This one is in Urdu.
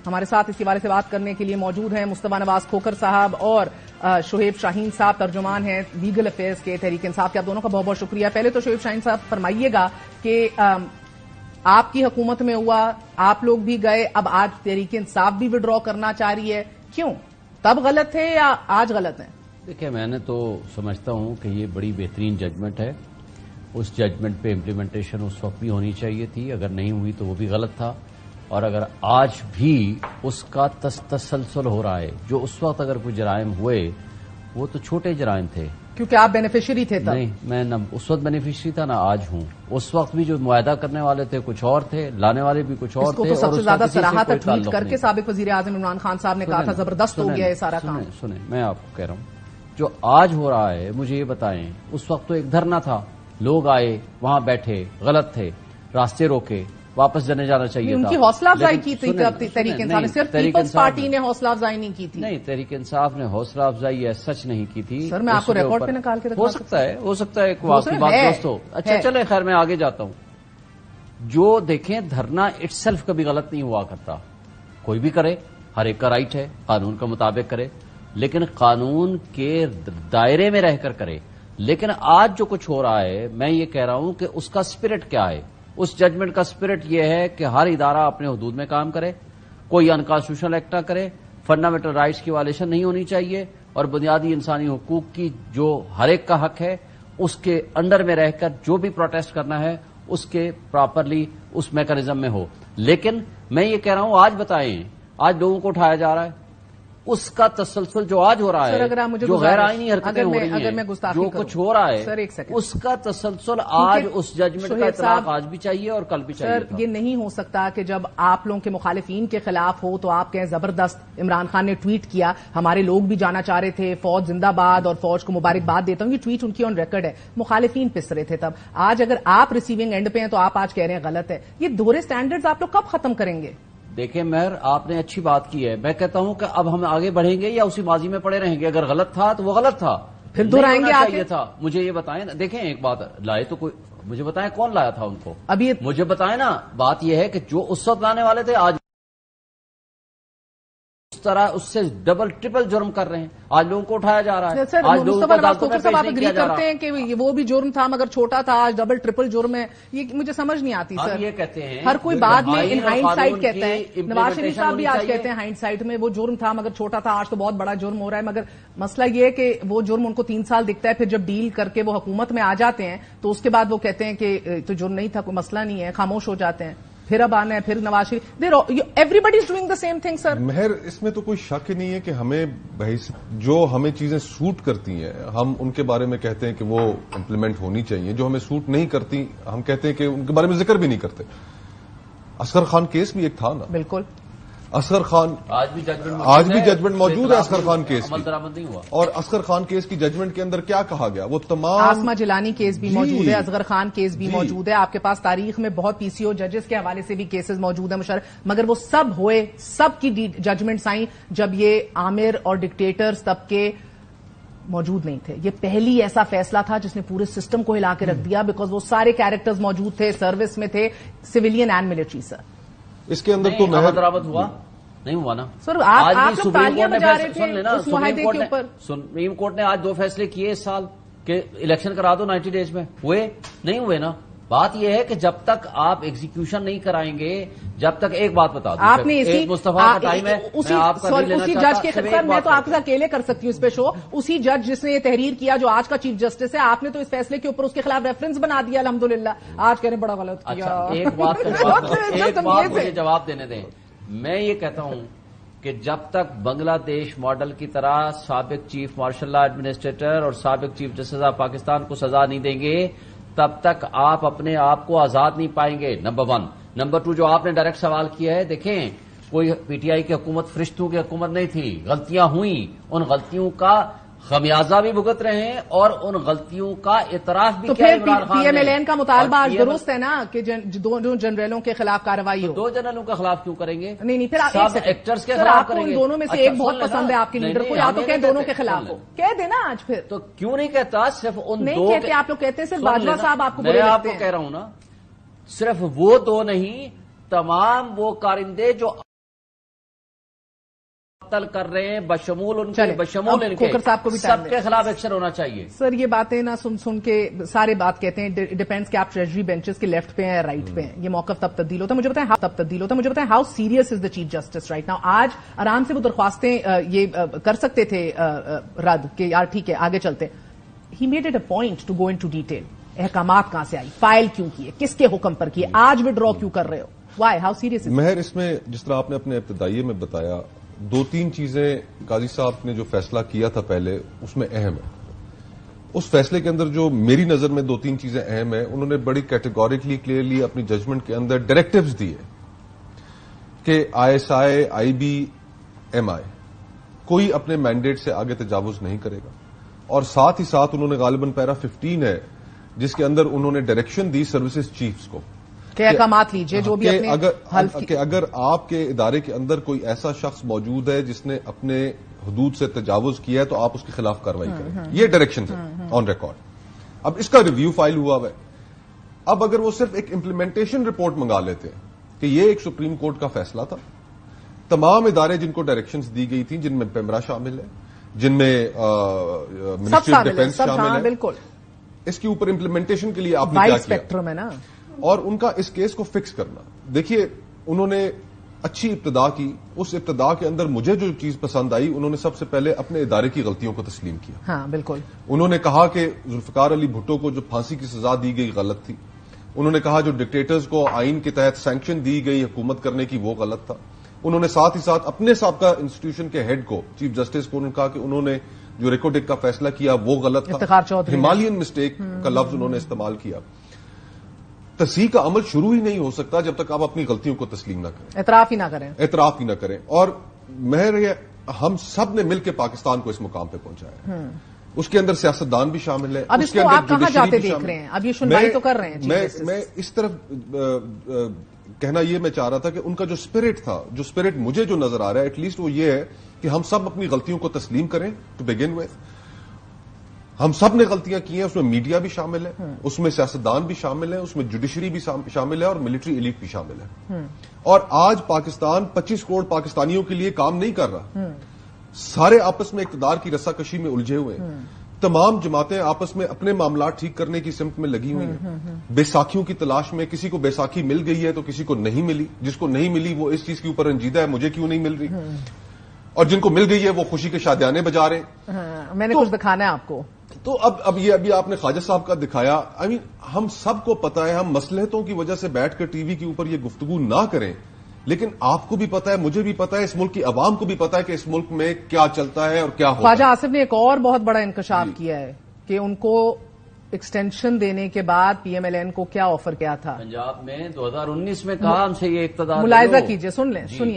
ہمارے ساتھ اس حوالے سے بات کرنے کے لیے موجود ہیں مصطفیٰ نواز کھوکھر صاحب اور شعیب شاہین صاحب، ترجمان ہیں لیگل افیئرز کے تحریک انصاف کے. آپ دونوں کا بہت بہت شکریہ. پہلے تو شعیب شاہین صاحب فرمائیے گا کہ آپ کی حکومت میں ہوا، آپ لوگ بھی گئے، اب آج تحریک انصاف بھی وڈرا کرنا چاہ رہی ہے، کیوں؟ تب غلط تھے یا آج غلط ہیں؟ دیکھیں، میں نے تو سمجھتا ہوں کہ یہ بڑی بہترین ججمنٹ ہے. اس ججمنٹ پہ امپلیمنٹیشن اس وقت بھی ہونی چاہیے تھی، اگر نہیں ہوئی تو وہ بھی غلط تھا. اور اگر آج بھی اس کا تسلسل ہو رہا ہے، جو اس وقت اگر کوئی جرائم ہوئے وہ تو چھوٹے جرائم تھے، کیونکہ آپ بینیفیشری تھے تب. نہیں، میں نہ اس وقت بینیفیشری تھا نہ آج ہوں. اس وقت بھی جو معاہدہ کرنے والے تھے کچھ اور تھے، لانے والے بھی کچھ اور اس کو تھے. تو سب سے زیادہ سراہا تھا ٹویٹ کر کے نہیں. سابق وزیر اعظم عمران خان صاحب نے کہا تھا زبردست ہو گیا یہ سارا کام. سنیں، میں آپ کو کہہ رہا ہوں جو آج ہو رہا ہے، مجھے یہ بتائیں، اس وقت تو ایک دھرنا تھا، لوگ آئے وہاں بیٹھے، غلط تھے، راستے روکے، واپس جانے جانا چاہیے تھا. ان کی حوصلہ افزائی کی تھی تحریک انصاف نے، صرف پیپلز پارٹی نے حوصلہ افزائی نہیں کی تھی. نہیں، تحریک انصاف نے حوصلہ افزائی سچ نہیں کی تھی. سر میں آپ کو ریکارڈ پہ نکال کے ہو سکتا ہے ایک واقعی بات دوست ہو. اچھا چلے، خیر میں آگے جاتا ہوں. جو دیکھیں، دھرنا اٹ سیلف کبھی غلط نہیں ہوا کرتا، کوئی بھی کرے، ہر ایک کا رائٹ ہے، قانون کا مطابق کرے، لیکن قانون کے دائرے میں رہ کر کرے. لیکن آج جو کچھ ہو رہا ہے، میں یہ کہہ رہا ہوں کہ اس کا اسپرٹ کیا ہے. اس ججمنٹ کا اسپرٹ یہ ہے کہ ہر ادارہ اپنے حدود میں کام کرے، کوئی انکانسٹیٹیوشنل ایکٹ نہ کرے، فنڈامنٹل رائٹس کی وائلیشن نہیں ہونی چاہیے، اور بنیادی انسانی حقوق کی جو ہر ایک کا حق ہے اس کے انڈر میں رہ کر جو بھی پروٹیسٹ کرنا ہے اس کے پراپرلی اس میکانزم میں ہو. لیکن میں یہ کہہ رہا ہوں، آج بتائیں، آج لوگوں کو اٹھایا جا رہا ہے، اس کا تسلسل جو آج ہو رہا ہے، جو غیر آئینی حرکتیں ہو رہی ہیں، جو کچھ ہو رہا ہے، اس کا تسلسل آج اس ججمنٹ کا اطلاق آج بھی چاہیے اور کل بھی چاہیے. سر یہ نہیں ہو سکتا کہ جب آپ لوگوں کے مخالفین کے خلاف ہو تو آپ کہیں زبردست. عمران خان نے ٹویٹ کیا، ہمارے لوگ بھی جانا چاہ رہے تھے، فوج زندہ باد اور فوج کو مبارکباد دیتا ہوں، یہ ٹویٹ ان کی آن ریکارڈ ہے. مخالفین پس رہے تھے تب. آج اگر آپ ریسیونگ اینڈ پہ ہیں تو آپ آج کہہ رہے ہیں غلط ہے. یہ دوہرے سٹینڈرڈز آپ لوگ کب ختم کریں گے؟ دیکھیں مہر، آپ نے اچھی بات کی ہے. میں کہتا ہوں کہ اب ہم آگے بڑھیں گے یا اسی ماضی میں پڑے رہیں گے؟ اگر غلط تھا تو وہ غلط تھا، پھر دہرائیں گے آگے تھا. مجھے یہ بتائیں، دیکھیں ایک بات لائے تو کوئی، مجھے بتائیں کون لایا تھا ان کو؟ ابھی مجھے بتائیں نا. بات یہ ہے کہ جو اس وقت لانے والے تھے آج اس طرح اس سے ڈبل ٹرپل جرم کر رہے ہیں. آج لوگوں کو اٹھایا جا رہا ہے. آج لوگوں کو عدالتوں میں پیش نہیں کیا جا رہا. کرتے ہیں کہ وہ بھی جرم تھا مگر چھوٹا تھا، آج ڈبل ٹرپل جرم ہے. یہ مجھے سمجھ نہیں آتی سر. یہ کہتے ہیں ہر کوئی بعد میں ان ہائنڈ سائٹ کہتا ہے. نواز شریف صاحب بھی آج کہتے ہیں ہائنڈ سائٹ میں وہ جرم تھا مگر چھوٹا تھا، آج تو بہت بڑا جرم ہو رہا ہے. مگر مسئلہ یہ ہے کہ وہ جرم ان کو 3 سال دکھتا ہے، پھر جب ڈیل کر کے وہ حکومت میں آ جاتے ہیں تو اس کے بعد وہ کہتے ہیں کہ تو جرم نہیں تھا، کوئی مسئلہ نہیں ہے، خاموش ہو جاتے ہیں. پھر اب آنا ہے، پھر Nawaz Sharif, everybody is doing the same thing. Sir Mehar, اس میں تو کوئی شک ہی نہیں ہے کہ ہمیں جو ہمیں چیزیں سوٹ کرتی ہیں ہم ان کے بارے میں کہتے ہیں کہ وہ امپلیمنٹ ہونی چاہیے. جو ہمیں سوٹ نہیں کرتی ہم کہتے ہیں کہ ان کے بارے میں ذکر بھی نہیں کرتے. اصغر خان کیس بھی ایک تھا نا. بالکل. اصغر خان آج بھی ججمنٹ موجود ہے اصغر خان کیس کی. اور اصغر خان کیس کی ججمنٹ کے اندر کیا کہا گیا؟ وہ تمام آسما جیلانی کیس بھی موجود ہے، اصغر خان کیس بھی موجود ہے. آپ کے پاس تاریخ میں بہت پی سی او ججز کے حوالے سے بھی کیسز موجود ہیں مگر وہ سب ہوئے، سب کی ججمنٹس آئیں جب یہ عامر اور ڈکٹیٹرز طبقے موجود نہیں تھے. یہ پہلی ایسا فیصلہ تھا جس نے پورے سسٹم کو ہلا کے رکھ دیا، بیکاز وہ سارے کیریکٹرز موجود تھے، سروس میں تھے، سویلین اینڈ ملٹری. سر اس کے اندر تو برابر ہوا نہیں ہوا نا سر. آپ لوگ تالیاں بجا رہے تھے اس معاہدے کے اوپر. سپریم کورٹ نے آج 2 فیصلے کیے اس سال کہ الیکشن کرا دو 90 ڈیز میں. ہوئے نہیں ہوئے نا. بات یہ ہے کہ جب تک آپ ایگزیکیوشن نہیں کرائیں گے، جب تک ایک بات بتا دوں، آپ نے مصطفیٰ کا ٹائم ہے، اسی جج کے سر میں تو آپ کے اکیلے کر سکتی ہوں اس پہ شو. اسی جج جس نے یہ تحریر کیا جو آج کا چیف جسٹس ہے، آپ نے تو اس فیصلے کے اوپر اس کے خلاف ریفرنس بنا دیا. الحمدللہ. آج کہہ رہے بڑا غلط کیا. ایک بات مجھے جواب دینے دیں. میں یہ کہتا ہوں کہ جب تک بنگلہ دیش ماڈل کی طرح سابق چیف مارشل لا ایڈمنسٹریٹر اور سابق چیف جسٹس آف پاکستان کو سزا نہیں دیں گے، تب تک آپ اپنے آپ کو آزاد نہیں پائیں گے. نمبر 1. نمبر 2، جو آپ نے ڈائریکٹ سوال کیا ہے، دیکھیں کوئی پی ٹی آئی کی حکومت فرشتوں کی حکومت نہیں تھی. غلطیاں ہوئیں، ان غلطیوں کا خمیازہ بھی بھگت رہے ہیں اور ان غلطیوں کا اعتراف بھی کیا. تو پھر پی ایم ایل این کا مطالبہ آج درست ہے نا کہ 2 جنرلوں کے خلاف کارروائی ہو. 2 جنرلوں کے خلاف کیوں کریں گے؟ نہیں پھر سب ایکٹرز کے خلاف کریں گے. دونوں میں سے ایک بہت پسند ہے آپ کے لیڈر کو، یا تو کہیں دونوں کے خلاف ہو. کہہ دینا آج. پھر تو کیوں نہیں کہتا؟ صرف ان نہیں کہتے آپ لوگ، کہتے صرف باجوہ صاحب آپ کو برے لگتے ہیں. میں آپ کو کہہ رہا ہوں نا، صرف وہ 2 نہیں، تمام وہ کارندے جو قتل کر رہے ہیں بشمول ان کے چلیں، بشمول اب ان کے کھوکھر صاحب کو بھی ٹائم سب کے خلاف ایکشن ہونا چاہیے. سر یہ باتیں نا سن کے سارے بات کہتے ہیں ڈیپینڈس کہ آپ ٹریجری بینچز کے لیفٹ پہ ہیں یا رائٹ پہ ہیں. یہ موقف تب تبدیل ہوتا ہے. مجھے بتائیں how serious is the chief justice right now. آج آرام سے وہ درخواستیں یہ کر سکتے تھے رد کہ یار ٹھیک ہے آگے چلتے. He made it a point to go into detail. احکامات کہاں سے آئی, فائل کیوں کیے, کس کے حکم پر کیے, آج وڈرا کیوں کر رہے ہو, وائی, ہاؤ سیریس از. مہر اس میں جس طرح آپ نے اپنے ابتدائیے میں بتایا 2-3 چیزیں قاضی صاحب نے جو فیصلہ کیا تھا پہلے اس میں اہم ہے. اس فیصلے کے اندر جو میری نظر میں 2-3 چیزیں اہم ہیں, انہوں نے بڑی کیٹیگوریکلی کلیئرلی اپنی ججمنٹ کے اندر ڈائریکٹیوز دیے کہ ISI, IB, MI کوئی اپنے مینڈیٹ سے آگے تجاوز نہیں کرے گا. اور ساتھ ہی ساتھ انہوں نے غالباً پیرا 15 ہے جس کے اندر انہوں نے ڈائریکشن دی سروسز چیفز کو کہ احکامات لیجئے جو بھی اپنے کہ اگر آپ کے ادارے کے اندر کوئی ایسا شخص موجود ہے جس نے اپنے حدود سے تجاوز کیا ہے تو آپ اس کے خلاف کارروائی کریں. یہ ڈائریکشن ہے آن ریکارڈ. اب اس کا ریویو فائل ہوا ہوا ہے. اب اگر وہ صرف ایک امپلیمنٹیشن رپورٹ منگا لیتے کہ یہ ایک سپریم کورٹ کا فیصلہ تھا, تمام ادارے جن کو ڈائریکشنز دی گئی تھیں, جن میں پیمرا شامل ہے, جن میں منسٹری آف ڈیفینس شامل ہے, بالکل اس کے اوپر امپلیمنٹیشن کے لیے آپ نے کیا اسپیکٹرم ہے نا, اور ان کا اس کیس کو فکس کرنا. دیکھیے انہوں نے اچھی ابتدا کی. اس ابتدا کے اندر مجھے جو چیز پسند آئی, انہوں نے سب سے پہلے اپنے ادارے کی غلطیوں کو تسلیم کیا. ہاں بالکل. انہوں نے کہا کہ ذوالفقار علی بھٹو کو جو پھانسی کی سزا دی گئی غلط تھی. انہوں نے کہا جو ڈکٹیٹرز کو آئین کے تحت سینکشن دی گئی حکومت کرنے کی وہ غلط تھا. انہوں نے ساتھ ہی ساتھ اپنے سابقہ انسٹیٹیوشن کے ہیڈ کو, چیف جسٹس کو, انہوں نے کہا کہ انہوں نے جو ریکوڈک کا فیصلہ کیا وہ غلط تھا. ہمالین مسٹیک کا لفظ انہوں نے استعمال کیا. تصحیح کا عمل شروع ہی نہیں ہو سکتا جب تک آپ اپنی غلطیوں کو تسلیم نہ کریں, اعتراف ہی نہ کریں. اور ہم سب نے مل کے پاکستان کو اس مقام پہ پہنچایا ہے. اس کے اندر سیاستدان بھی شامل ہے. اب اس کو آپ کہاں جاتے دیکھ رہے ہیں؟ اب یہ سنوائی تو کر رہے ہیں. میں اس طرف کہنا یہ میں چاہ رہا تھا کہ ان کا جو اسپرٹ تھا, جو اسپرٹ مجھے جو نظر آ رہا ہے ایٹ لیسٹ وہ یہ ہے کہ ہم سب اپنی غلطیوں کو تسلیم کریں. ٹو بگن وتھ ہم سب نے غلطیاں کی ہیں. اس میں میڈیا بھی شامل ہے, اس میں سیاستدان بھی شامل ہیں, اس میں جوڈیشری بھی شامل ہے, اور ملٹری ایلیٹ بھی شامل ہے. اور آج پاکستان 25 کروڑ پاکستانیوں کے لیے کام نہیں کر رہا. سارے آپس میں اقتدار کی رسا کشی میں الجھے ہوئے ہیں. تمام جماعتیں آپس میں اپنے معاملات ٹھیک کرنے کی سمت میں لگی ہوئی ہیں. بیساکھیوں کی تلاش میں, کسی کو بیساکھی مل گئی ہے تو کسی کو نہیں ملی. جس کو نہیں ملی وہ اس چیز کے اوپر رنجیدہ ہے مجھے کیوں نہیں مل رہی, اور جن کو مل گئی ہے وہ خوشی کے شادیانے بجا رہے ہیں. میں نے کچھ دکھانا ہے آپ کو. تو اب یہ ابھی آپ نے خواجہ صاحب کا دکھایا. ہم سب کو پتا ہے, ہم مصلحتوں کی وجہ سے بیٹھ کر ٹی وی کے اوپر یہ گفتگو نہ کریں, لیکن آپ کو بھی پتا ہے, مجھے بھی پتا ہے, اس ملک کی عوام کو بھی پتا ہے کہ اس ملک میں کیا چلتا ہے اور کیا ہوتا ہے. خواجہ آصف نے ایک اور بہت بڑا انکشاف کیا ہے کہ ان کو ایکسٹینشن دینے کے بعد پی ایم ایل این کو کیا آفر کیا تھا پنجاب میں 2019 میں کہا ہم سے یہ اقتدار ملاحظہ کیجئے, سن لیں, سنیے.